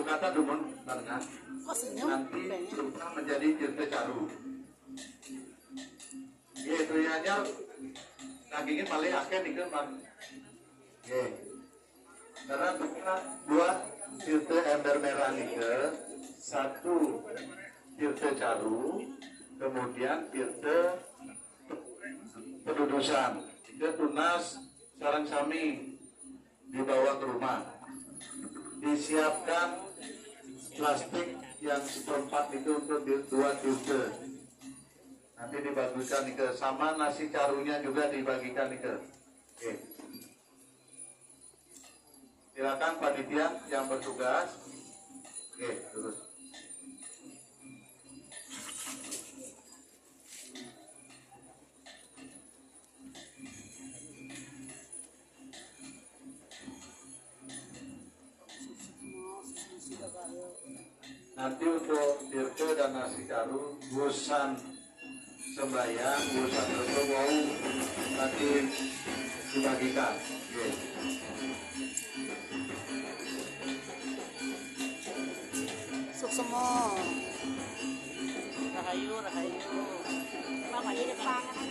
kata dumun barengan. Nanti berubah menjadi Tirta Caru. Ya itu hanya dagingnya paling akeh nih kan. Ya. Karena dua Tirta ember merah nih satu Tirta Caru, kemudian Tirta Pedudusan. Itu tunas sarang sami dibawa ke rumah. Disiapkan plastik yang seperempat itu untuk dua Tirta. Nanti dibagikan ke sama nasi carunya juga dibagikan ke. Oke. Silakan panitia yang bertugas. Oke, terus. Nanti untuk Tirta dan nasi caru, gusan sembahyang, gusan restu mau nanti dibagikan. Oke. Suksemo. Rahayu, rahayu. Mama di depan kan